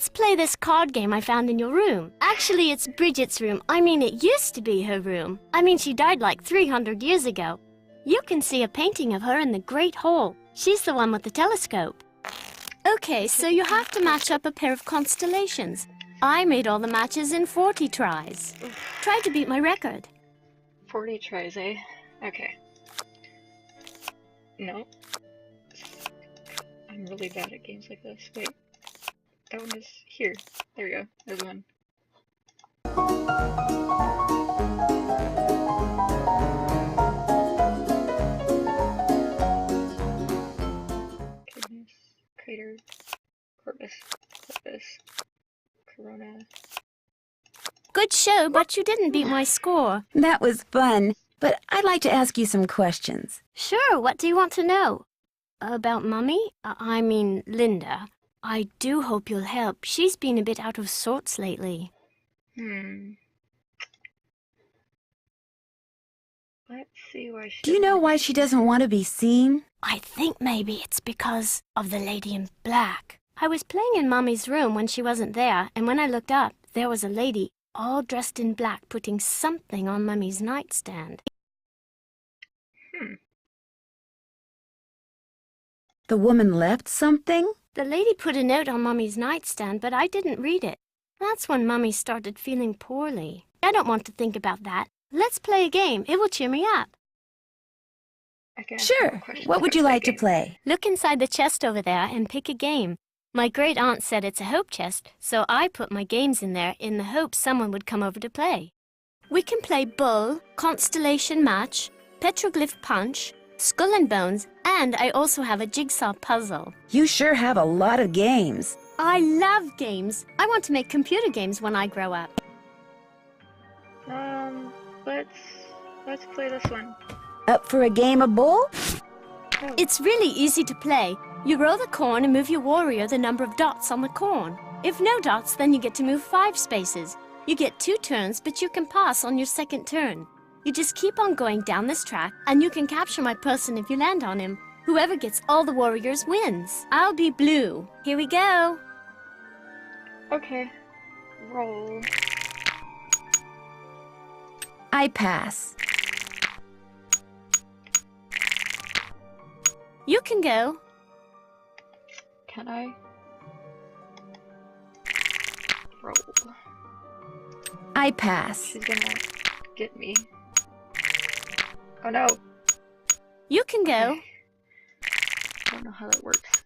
Let's play this card game I found in your room. Actually, it's Bridget's room. I mean, it used to be her room. I mean, she died like 300 years ago. You can see a painting of her in the Great Hall. She's the one with the telescope. Okay, so you have to match up a pair of constellations. I made all the matches in 40 tries. Try to beat my record. 40 tries, eh? Okay. No. I'm really bad at games like this. Wait. That one is here. There we go. There's one. Goodness. Crater. Corpus. Corona. Good show, but you didn't beat my score. That was fun, but I'd like to ask you some questions. Sure, what do you want to know? About Mummy? I mean, Linda. I do hope you'll help. She's been a bit out of sorts lately. Let's see why she... Do you know why she doesn't want to be seen? I think maybe it's because of the lady in black. I was playing in Mummy's room when she wasn't there, and when I looked up, there was a lady all dressed in black putting something on Mummy's nightstand. The woman left something? The lady put a note on Mummy's nightstand, but I didn't read it. That's when Mummy started feeling poorly. I don't want to think about that. Let's play a game. It will cheer me up. Sure. What would you like to play? Look inside the chest over there and pick a game. My great-aunt said it's a hope chest, so I put my games in there in the hope someone would come over to play. We can play Bull, Constellation Match, Petroglyph Punch, Skull and Bones, and I also have a jigsaw puzzle. You sure have a lot of games. I love games. I want to make computer games when I grow up. Let's play this one. Up for a game of Bull? Oh. It's really easy to play. You roll the corn and move your warrior the number of dots on the corn. If no dots, then you get to move 5 spaces. You get 2 turns, but you can pass on your second turn. You just keep on going down this track, and you can capture my person if you land on him. Whoever gets all the warriors wins. I'll be blue. Here we go. Okay. Roll. I pass. You can go. Can I? Roll. I pass. She's gonna get me. Oh no! You can go. Okay. I don't know how that works.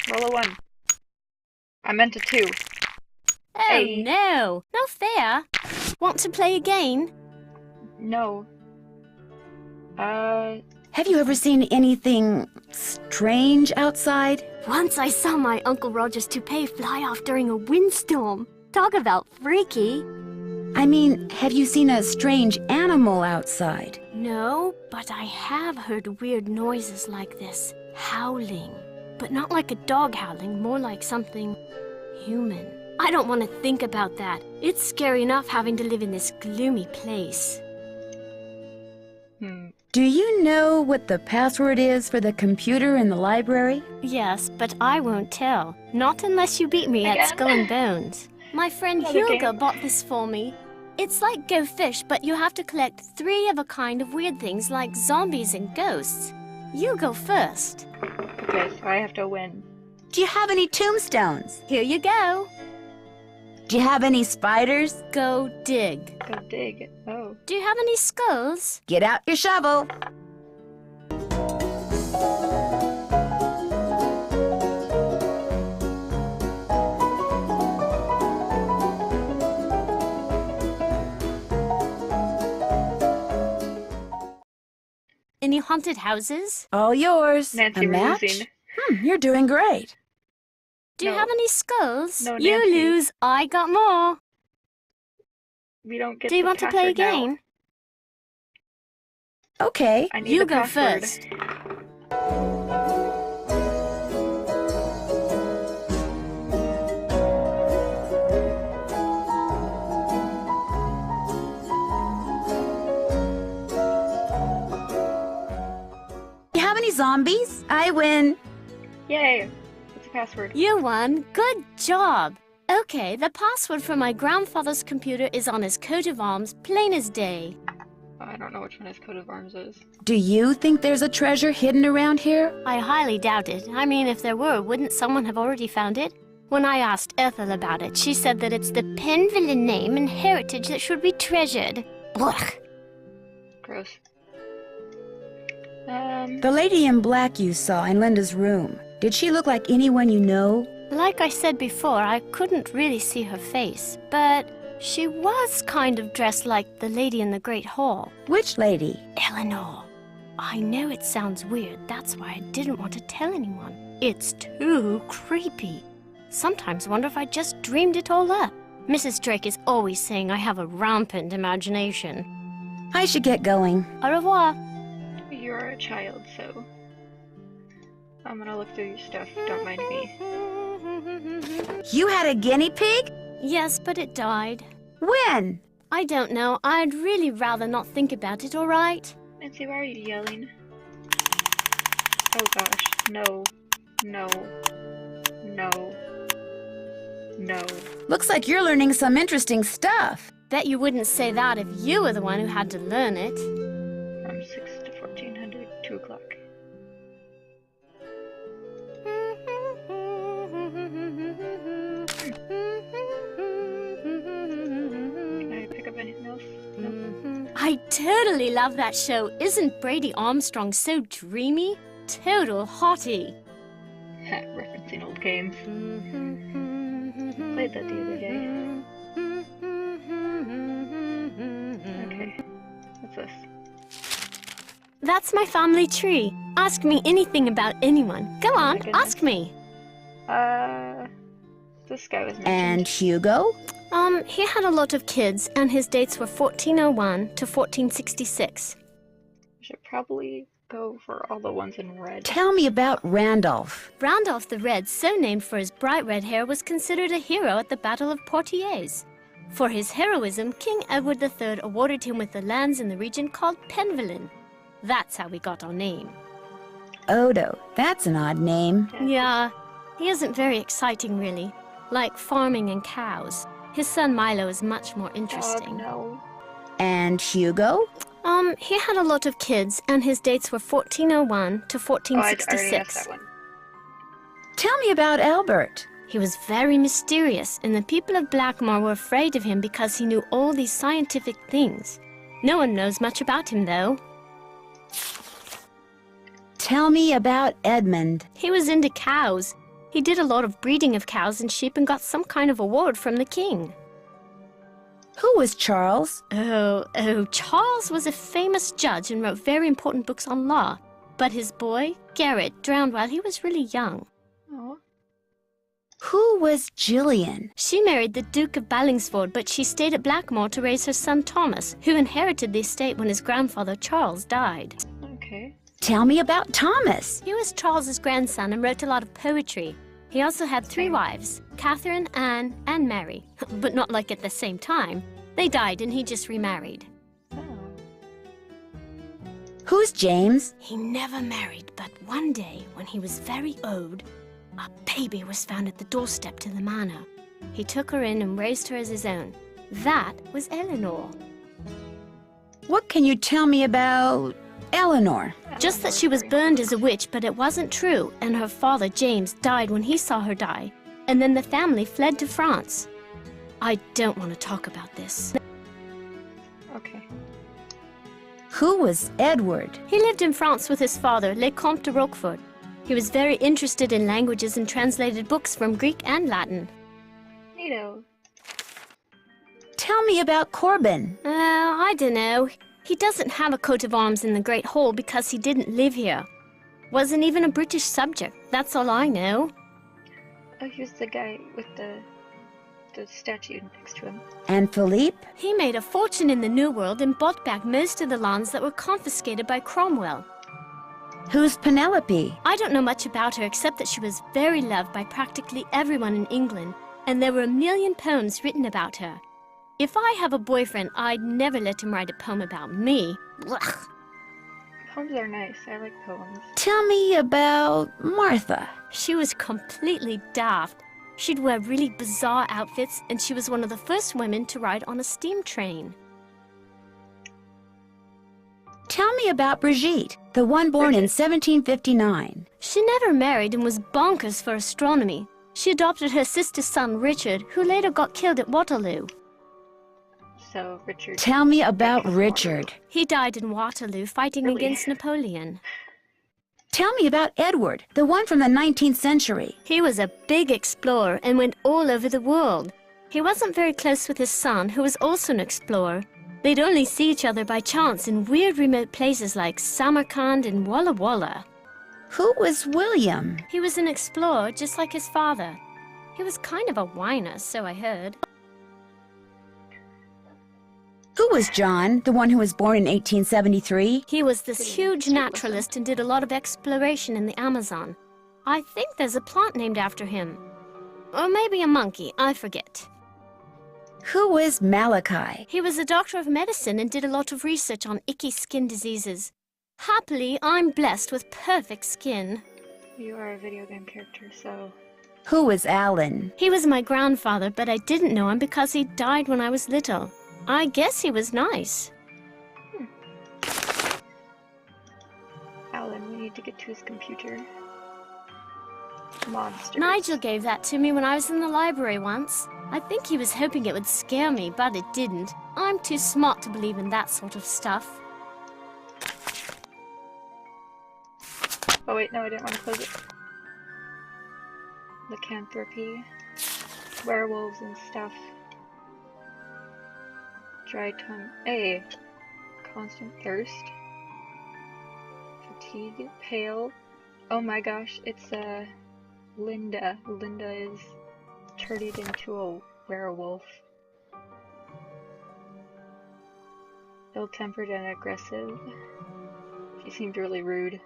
Roll a 1. I meant a 2. Oh Hey. no, not fair. Want to play again? No. Have you ever seen anything strange outside? Once I saw my Uncle Roger's toupee fly off during a windstorm. Talk about freaky. I mean, have you seen a strange animal outside? No, but I have heard weird noises like this. Howling. But not like a dog howling, more like something human. I don't want to think about that. It's scary enough having to live in this gloomy place. Do you know what the password is for the computer in the library? Yes, but I won't tell. Not unless you beat me at Again? Skull and Bones. My friend Another Hugo game. bought this for me. It's like Go Fish, but you have to collect 3 of a kind of weird things like zombies and ghosts. You go first. Okay, so I have to win. Do you have any tombstones? Here you go. Do you have any spiders? Go dig. Go dig. Oh. Do you have any skulls? Get out your shovel. Any haunted houses? All yours. Nancy, A we're match? losing. You're doing great. Do you No. have any skulls? No, you Nancy. lose, I got more. We don't get Do you the want to play a password now. game? Okay. I need You the go password. first. You have any zombies? I win. Yay! What's the password? You won. Good job. Okay, the password for my grandfather's computer is on his coat of arms, plain as day. I don't know which one his coat of arms is. Do you think there's a treasure hidden around here? I highly doubt it. I mean, if there were, wouldn't someone have already found it? When I asked Ethel about it, she said that it's the Penvillain name and heritage that should be treasured. Ugh. Gross. The lady in black you saw in Linda's room. Did she look like anyone you know? Like I said before, I couldn't really see her face, but she was kind of dressed like the lady in the Great Hall. Which lady? Eleanor. I know it sounds weird, that's why I didn't want to tell anyone. It's too creepy. Sometimes wonder if I just dreamed it all up. Mrs. Drake is always saying I have a rampant imagination. I should get going. Au revoir. You're a child, so I'm gonna look through your stuff. Don't mind me. You had a guinea pig? Yes, but it died. When? I don't know. I'd really rather not think about it, all right? Nancy, why are you yelling? Oh gosh, no, no, no, no. Looks like you're learning some interesting stuff. Bet you wouldn't say that if you were the one who had to learn it. From 6 to 1400, 2 o'clock. Can I pick up anything else? No. I totally love that show. Isn't Brady Armstrong so dreamy? Total hottie. Ha, referencing old games. Played that the other day. Okay, what's this? That's my family tree. Ask me anything about anyone. Go on, goodness. ask me. This guy was mentioned. And Hugo? He had a lot of kids, and his dates were 1401 to 1466. We should probably go for all the ones in red. Tell me about Randolph. Randolph the Red, so named for his bright red hair, was considered a hero at the Battle of Poitiers. For his heroism, King Edward III awarded him with the lands in the region called Penvillain. That's how we got our name. Odo. That's an odd name. Yeah, he isn't very exciting, really. Like farming and cows. His son Milo is much more interesting. No. And Hugo? He had a lot of kids, and his dates were 1401 to Oh, I already asked 1466. that one. Tell me about Albert. He was very mysterious, and the people of Blackmoor were afraid of him because he knew all these scientific things. No one knows much about him, though. Tell me about Edmund. He was into cows. He did a lot of breeding of cows and sheep and got some kind of award from the king. Who was Charles? Oh, Charles was a famous judge and wrote very important books on law. But his boy, Garrett, drowned while he was really young. Oh. Who was Gillian? She married the Duke of Ballingsford, but she stayed at Blackmoor to raise her son Thomas, who inherited the estate when his grandfather Charles died. Okay. Tell me about Thomas. He was Charles's grandson and wrote a lot of poetry. He also had 3 wives, Catherine, Anne, and Mary. But not like at the same time. They died and he just remarried. Oh. Who's James? He never married, but one day, when he was very old, a baby was found at the doorstep to the manor. He took her in and raised her as his own. That was Eleanor. What can you tell me about Eleanor? Just that she was burned as a witch, but it wasn't true, and her father, James, died when he saw her die, and then the family fled to France. I don't want to talk about this. Okay. Who was Edward? He lived in France with his father, Le Comte de Roquefort. He was very interested in languages and translated books from Greek and Latin. Neato. Tell me about Corbin. I don't know. He doesn't have a coat of arms in the Great Hall because he didn't live here. Wasn't even a British subject, that's all I know. Oh, here's the guy with the statue next to him. And Philippe? He made a fortune in the New World and bought back most of the lands that were confiscated by Cromwell. Who's Penelope? I don't know much about her except that she was very loved by practically everyone in England, and there were 1 million poems written about her. If I have a boyfriend, I'd never let him write a poem about me. Blech. Poems are nice. I like poems. Tell me about Martha. She was completely daft. She'd wear really bizarre outfits, and she was one of the first women to ride on a steam train. Tell me about Brigitte, the one born in 1759. She never married and was bonkers for astronomy. She adopted her sister's son, Richard, who later got killed at Waterloo. So, Richard... Tell me about Richard. He died in Waterloo fighting Really? against Napoleon. Tell me about Edward, the one from the 19th century. He was a big explorer and went all over the world. He wasn't very close with his son, who was also an explorer. They'd only see each other by chance in weird remote places like Samarkand and Walla Walla. Who was William? He was an explorer just like his father. He was kind of a whiner, so I heard. Who was John, the one who was born in 1873? He was this huge naturalist and did a lot of exploration in the Amazon. I think there's a plant named after him. Or maybe a monkey, I forget. Who was Malachi? He was a doctor of medicine and did a lot of research on icky skin diseases. Happily, I'm blessed with perfect skin. You are a video game character, so... Who was Alan? He was my grandfather, but I didn't know him because he died when I was little. I guess he was nice. Alan, we need to get to his computer. Monsters. Nigel gave that to me when I was in the library once. I think he was hoping it would scare me, but it didn't. I'm too smart to believe in that sort of stuff. Oh wait, no, I didn't want to close it. Lycanthropy. Werewolves and stuff. Dry tongue. A. Constant thirst. Fatigue. Pale. Oh my gosh, it's Linda. Linda is turned into a werewolf. Ill-tempered and aggressive. She seemed really rude.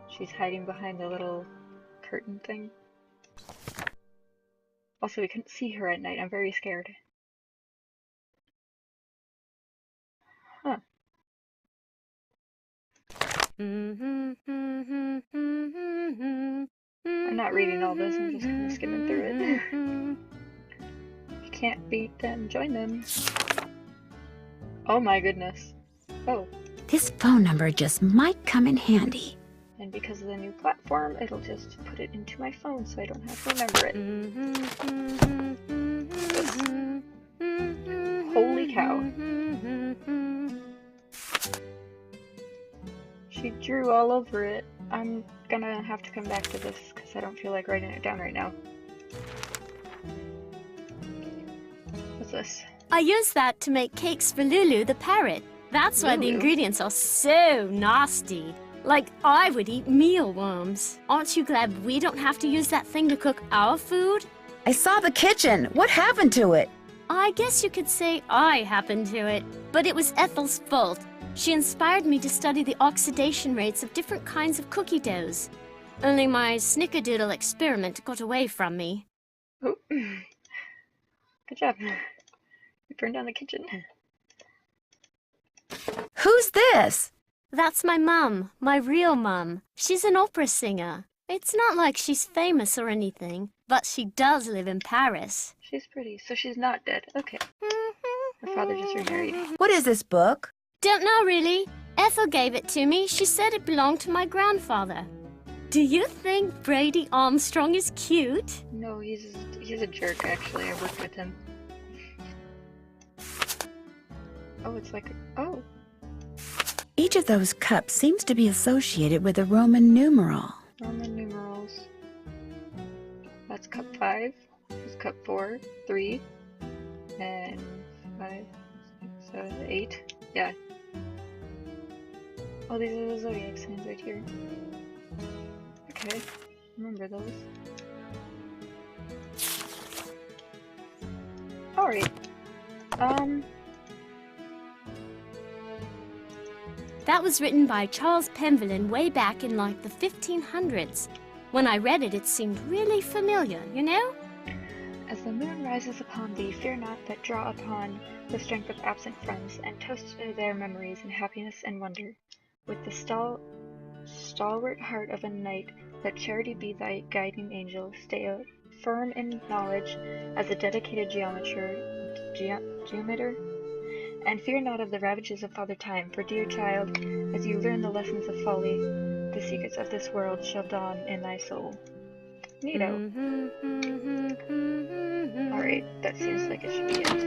She's hiding behind the little curtain thing. Also, we couldn't see her at night. I'm very scared. Huh. I'm not reading all this, I'm just kind of skimming through it. If you can't beat them, join them. Oh my goodness. Oh. This phone number just might come in handy. And because of the new platform, it'll just put it into my phone so I don't have to remember it. Holy cow. She drew all over it. I'm gonna have to come back to this because I don't feel like writing it down right now. What's this? I used that to make cakes for Lulu the parrot. That's why the Lulu? ingredients are so nasty. Like, I would eat mealworms. Aren't you glad we don't have to use that thing to cook our food? I saw the kitchen. What happened to it? I guess you could say I happened to it, but it was Ethel's fault. She inspired me to study the oxidation rates of different kinds of cookie doughs. Only my snickerdoodle experiment got away from me. Oh. Good job. You burned down the kitchen. Who's this? That's my mum, my real mum. She's an opera singer. It's not like she's famous or anything, but she does live in Paris. She's pretty, so she's not dead. Okay. Her father just remarried. What is this book? Don't know, really. Ethel gave it to me. She said it belonged to my grandfather. Do you think Brady Armstrong is cute? No, he's a jerk, actually. I worked with him. Oh, it's like... Oh. Each of those cups seems to be associated with a Roman numeral. Roman numerals. That's cup 5. That's cup 4, 3, and 5, 6, 7, 8. Yeah, Oh, these are the zodiac signs right here. Okay, remember those. Alright. That was written by Charles Penvillin way back in like the 1500s. When I read it, it seemed really familiar, you know? As the moon rises upon thee, fear not that draw upon the strength of absent friends, and toast their memories in happiness and wonder. With the stalwart heart of a knight, let charity be thy guiding angel. Stay firm in knowledge as a dedicated geometer, and fear not of the ravages of Father Time, for, dear child, as you learn the lessons of folly, the secrets of this world shall dawn in thy soul. Neato. Alright, that seems like it should be it.